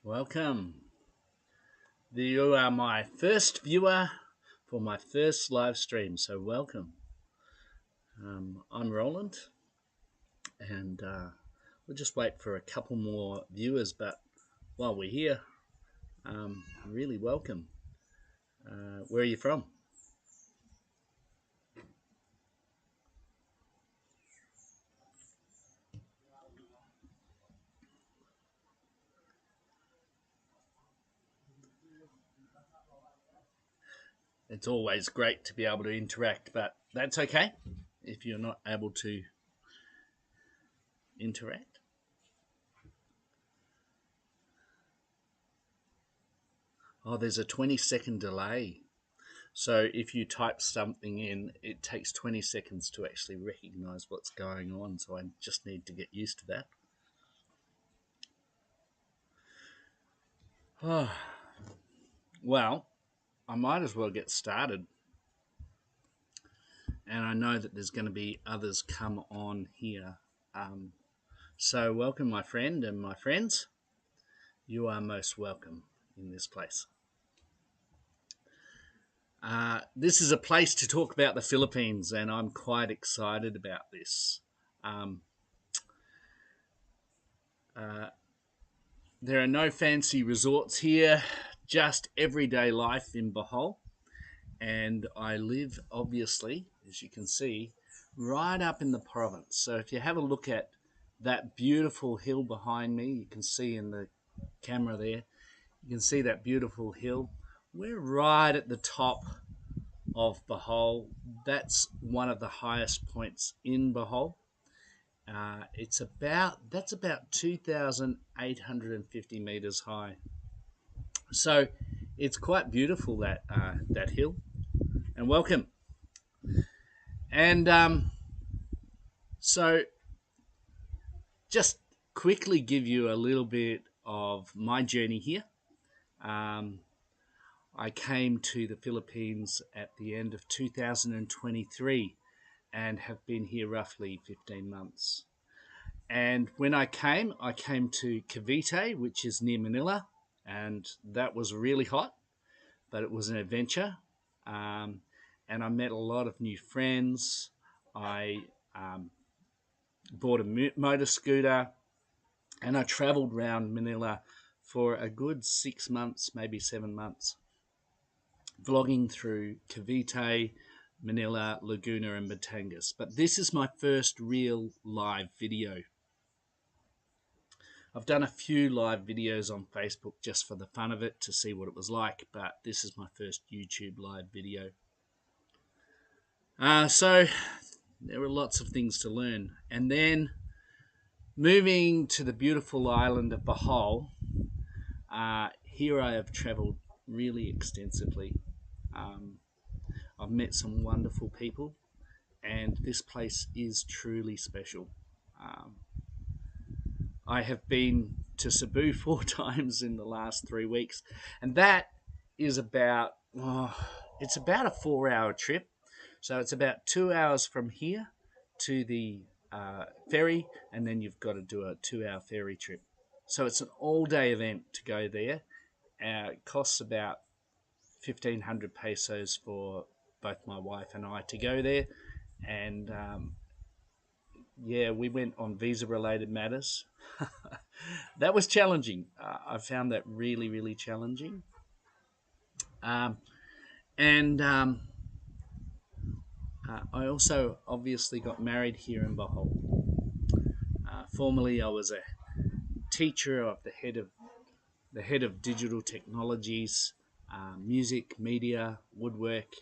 Welcome. You are my first viewer for my first live stream, so welcome. I'm Roland, and we'll just wait for a couple more viewers, but while we're here, really welcome. Where are you from? It's always great to be able to interact, but that's okay if you're not able to interact. Oh, there's a 20-second delay. So if you type something in, it takes 20 seconds to actually recognize what's going on. So I just need to get used to that. Oh, well, I might as well get started. And I know that there's going to be others come on here. So welcome, my friend and my friends. You are most welcome in this place. This is a place to talk about the Philippines, and I'm quite excited about this. There are no fancy resorts here, just everyday life in Bohol. And I live, obviously, as you can see, right up in the province. So if you have a look at that beautiful hill behind me, you can see in the camera there, you can see that beautiful hill. We're right at the top of Bohol. That's one of the highest points in Bohol. That's about 2,850 meters high. So it's quite beautiful, that hill. And welcome. And so just quickly give you a little bit of my journey here. I came to the Philippines at the end of 2023 and have been here roughly 15 months. And when I came to Cavite, which is near Manila, and that was really hot, but it was an adventure. And I met a lot of new friends. I bought a motor scooter, and I traveled around Manila for a good 6 months, maybe 7 months, vlogging through Cavite, Manila, Laguna, and Batangas. But this is my first real live video. I've done a few live videos on Facebook just for the fun of it to see what it was like, but this is my first YouTube live video. So there were lots of things to learn. And then moving to the beautiful island of Bohol, here I have traveled really extensively. I've met some wonderful people, and this place is truly special. I have been to Cebu 4 times in the last 3 weeks, and that is it's about a 4-hour trip. So it's about 2 hours from here to the ferry, and then you've got to do a 2-hour ferry trip. So it's an all-day event to go there. It costs about 1,500 pesos for both my wife and I to go there. And yeah, we went on visa-related matters. That was challenging. I found that really, really challenging. I also obviously got married here in Bohol. Formerly, I was a teacher of the head of digital technologies, music, media, woodwork,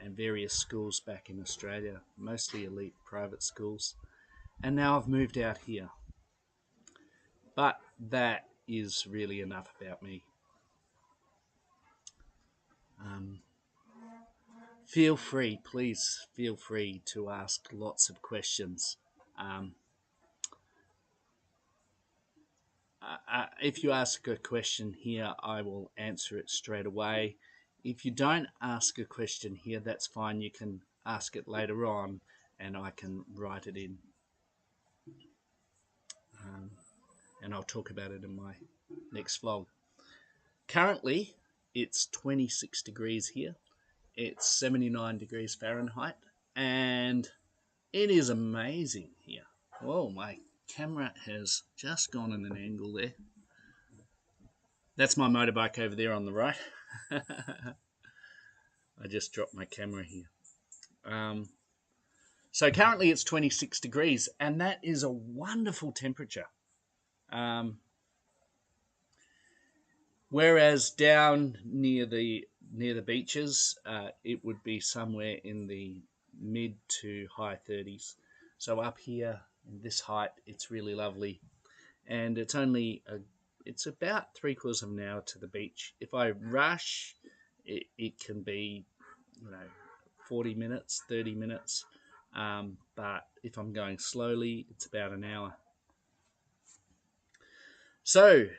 and various schools back in Australia, mostly elite private schools. And now I've moved out here. But that is really enough about me. Please feel free to ask lots of questions. If you ask a question here, I will answer it straight away. If you don't ask a question here, that's fine. You can ask it later on, and I can write it in. and I'll talk about it in my next vlog. Currently, it's 26 degrees here. It's 79 degrees Fahrenheit, and it is amazing here. Whoa, my camera has just gone in an angle there. That's my motorbike over there on the right. I just dropped my camera here. So currently it's 26 degrees, and that is a wonderful temperature. Whereas down near the beaches, it would be somewhere in the mid to high 30s. So up here in this height, it's really lovely, and it's about 3/4 of an hour to the beach. If I rush, it can be 40 minutes, 30 minutes. But if I'm going slowly, it's about an hour. So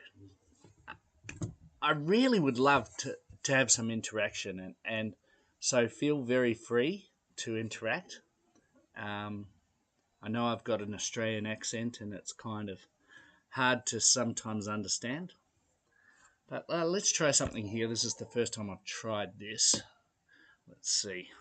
I really would love to have some interaction, and so feel very free to interact. I know I've got an Australian accent, and it's kind of hard to sometimes understand. But let's try something here. This is the first time I've tried this. Let's see.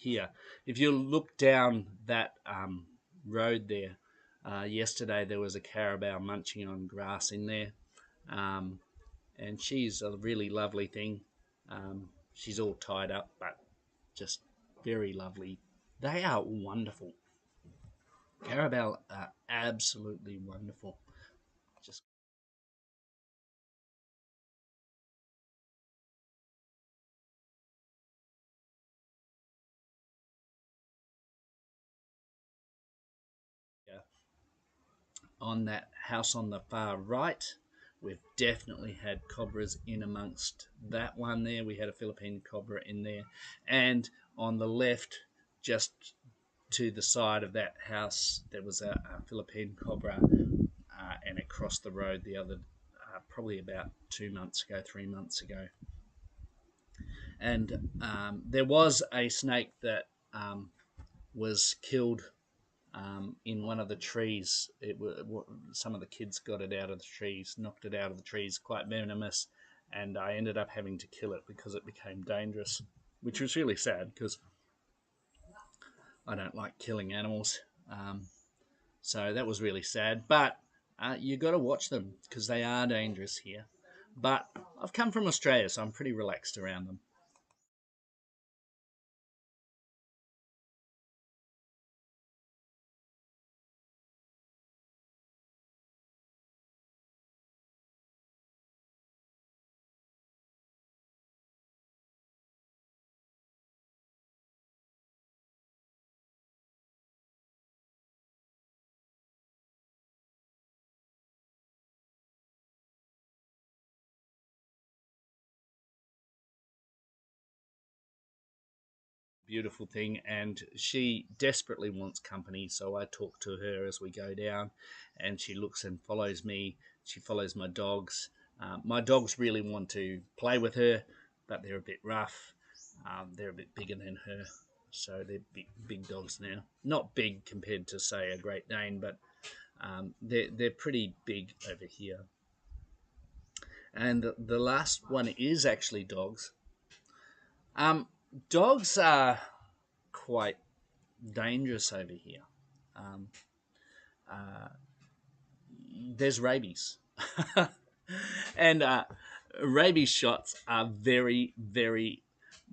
here. If you look down that road there, yesterday there was a carabao munching on grass in there, and she's a really lovely thing. She's all tied up, but just very lovely. They are wonderful. Carabao are absolutely wonderful. Just yeah. On that house on the far right, we've definitely had cobras in amongst that one there. We had a Philippine cobra in there. And on the left, just to the side of that house, there was a Philippine cobra, and it crossed the road the other, probably about 2 months ago, 3 months ago. And there was a snake that was killed in one of the trees. Some of the kids got it out of the trees, knocked it out of the trees, quite venomous, and I ended up having to kill it because it became dangerous, which was really sad because I don't like killing animals. So that was really sad. But you got to watch them because they are dangerous here. But I've come from Australia, so I'm pretty relaxed around them. Beautiful thing, and she desperately wants company, so I talk to her as we go down, and she looks and follows me. She follows my dogs really want to play with her, but they're a bit rough. They're a bit bigger than her, so they're big dogs now. Not big compared to, say, a Great Dane, but they're pretty big over here. And the last one is actually dogs. um, Dogs are quite dangerous over here. Um, uh, there's rabies, and rabies shots are very, very,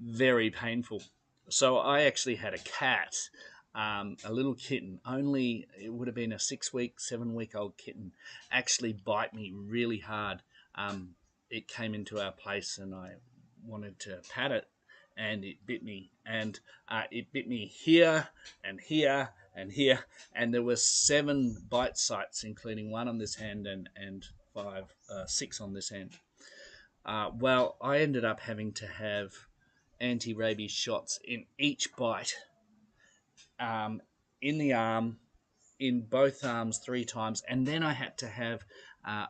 very painful. So I actually had a cat, a little kitten. Only it would have been a 6-week, 7-week old kitten. Actually, bite me really hard. It came into our place, and I wanted to pat it, and it bit me, and it bit me here and here and here, and there were 7 bite sites, including one on this hand and 6 on this hand. Well, I ended up having to have anti-rabies shots in each bite, um, in the arm, in both arms 3 times, and then I had to have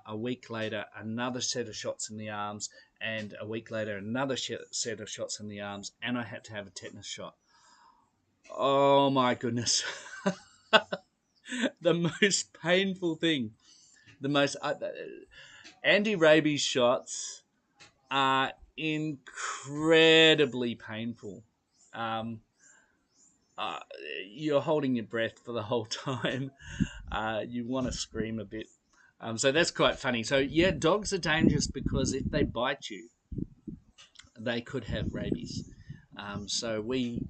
a week later another set of shots in the arms, and a week later another set of shots in the arms, and I had to have a tetanus shot. Oh my goodness. The most painful thing, the most anti-rabies shots are incredibly painful. Um, uh, you're holding your breath for the whole time. You want to scream a bit. So that's quite funny. So yeah, dogs are dangerous because if they bite you, they could have rabies. So we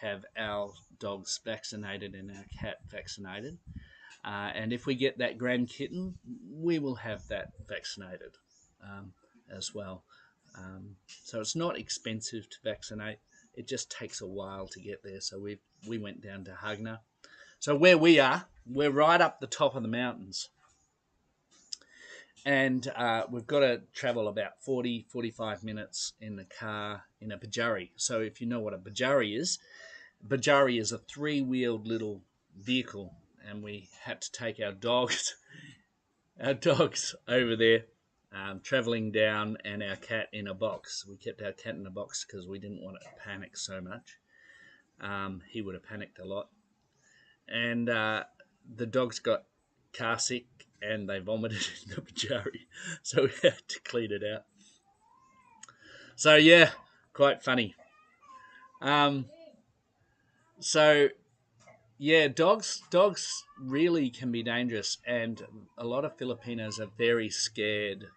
have our dogs vaccinated and our cat vaccinated. And if we get that grand kitten, we will have that vaccinated as well. So it's not expensive to vaccinate. It just takes a while to get there. So we went down to Hugner. So where we are, we're right up the top of the mountains. And we've got to travel about 45 minutes in the car in a Bajari. So if you know what a Bajari is a 3-wheeled little vehicle, and we had to take our dogs, our dogs over there, traveling down, and our cat in a box. We kept our cat in a box because we didn't want it to panic so much. He would have panicked a lot. And the dogs got car sick and they vomited in the Bajari, so we had to clean it out. So yeah, quite funny. Um, So yeah, dogs really can be dangerous, and a lot of Filipinos are very scared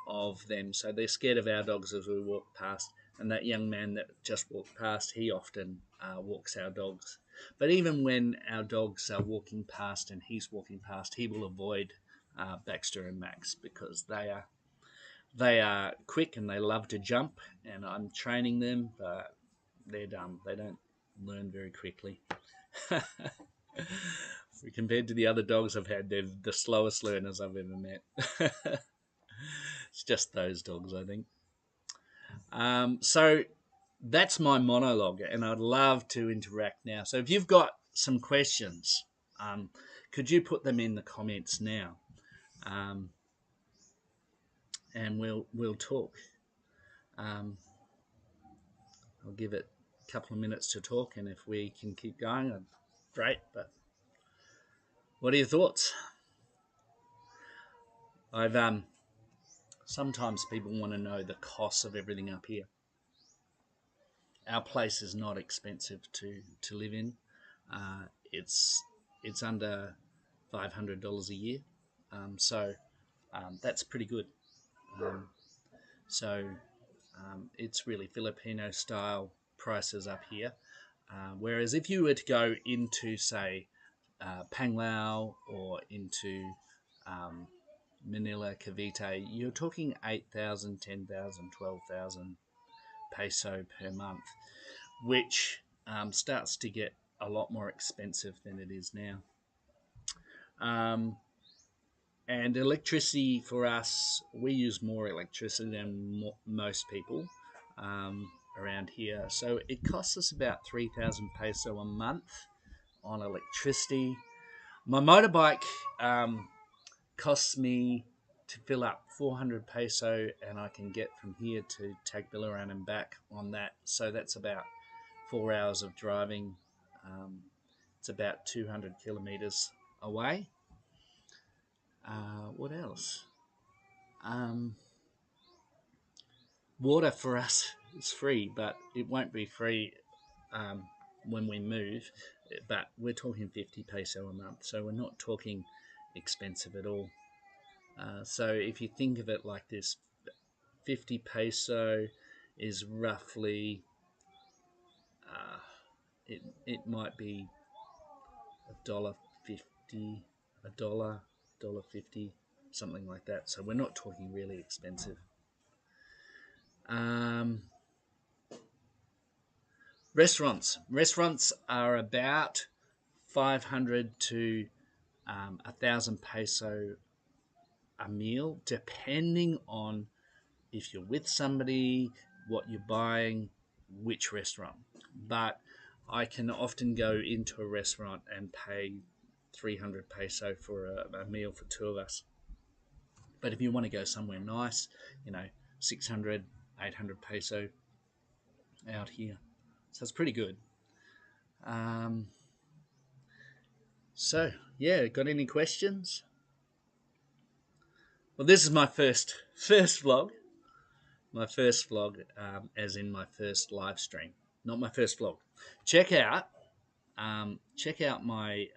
of them. So they're scared of our dogs as we walk past. And that young man that just walked past, he often walks our dogs. But even when our dogs are walking past and he's walking past, he will avoid Baxter and Max because they are quick and they love to jump. And I'm training them, but they're dumb. They don't learn very quickly. Compared to the other dogs I've had, they're the slowest learners I've ever met. It's just those dogs, I think. So that's my monologue, and I'd love to interact now. So if you've got some questions, could you put them in the comments now, um, and we'll talk. Um, I'll give it a couple of minutes to talk, and if we can keep going, great. But what are your thoughts? I've sometimes people want to know the cost of everything up here. Our place is not expensive to live in. It's under $500 a year, so that's pretty good. Um, so it's really Filipino style prices up here. Whereas if you were to go into, say, Panglao or into Manila, Cavite, you're talking 8,000, 10,000, 12,000 peso per month, which starts to get a lot more expensive than it is now. Um, and electricity for us, we use more electricity than most people around here. So it costs us about 3,000 peso a month on electricity. My motorbike costs me to fill up 400 peso, and I can get from here to Tagbilaran and back on that. So that's about 4 hours of driving. It's about 200 kilometers away. What else? Um, Water for us is free, but it won't be free um, when we move. But we're talking 50 peso a month, so we're not talking expensive at all. So if you think of it like this, 50 peso is roughly, uh, it might be $1.50, $1.50, something like that. So we're not talking really expensive. Um, Restaurants are about 500 to 1,000 peso a meal, depending on if you're with somebody, what you're buying, which restaurant. But I can often go into a restaurant and pay 300 peso for a meal for two of us. But if you want to go somewhere nice, 600, 800 peso out here. So it's pretty good. Um, so, yeah, got any questions? Well, this is my first vlog. My first vlog, as in my first live stream, not my first vlog. Check out my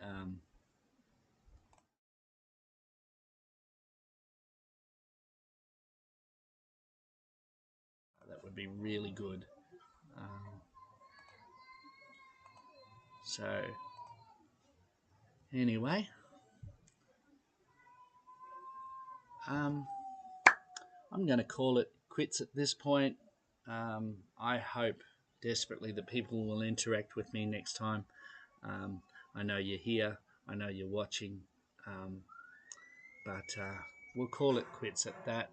that would be really good. So anyway, I'm going to call it quits at this point. I hope desperately that people will interact with me next time. I know you're here. I know you're watching. But we'll call it quits at that.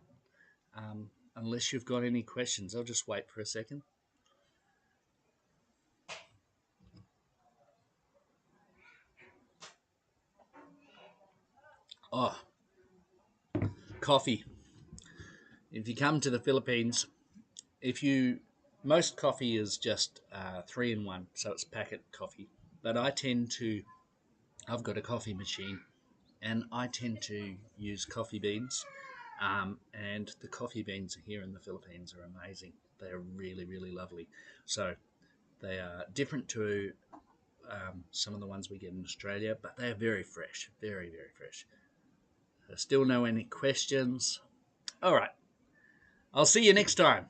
Unless you've got any questions, I'll just wait for a second. Oh, coffee. If you come to the Philippines, most coffee is just 3-in-1, so it's packet coffee. But I've got a coffee machine, and I tend to use coffee beans. And the coffee beans here in the Philippines are amazing. They're really, really lovely. So they are different to some of the ones we get in Australia, but they are very fresh, very, very fresh. I still know any questions. All right. I'll see you next time.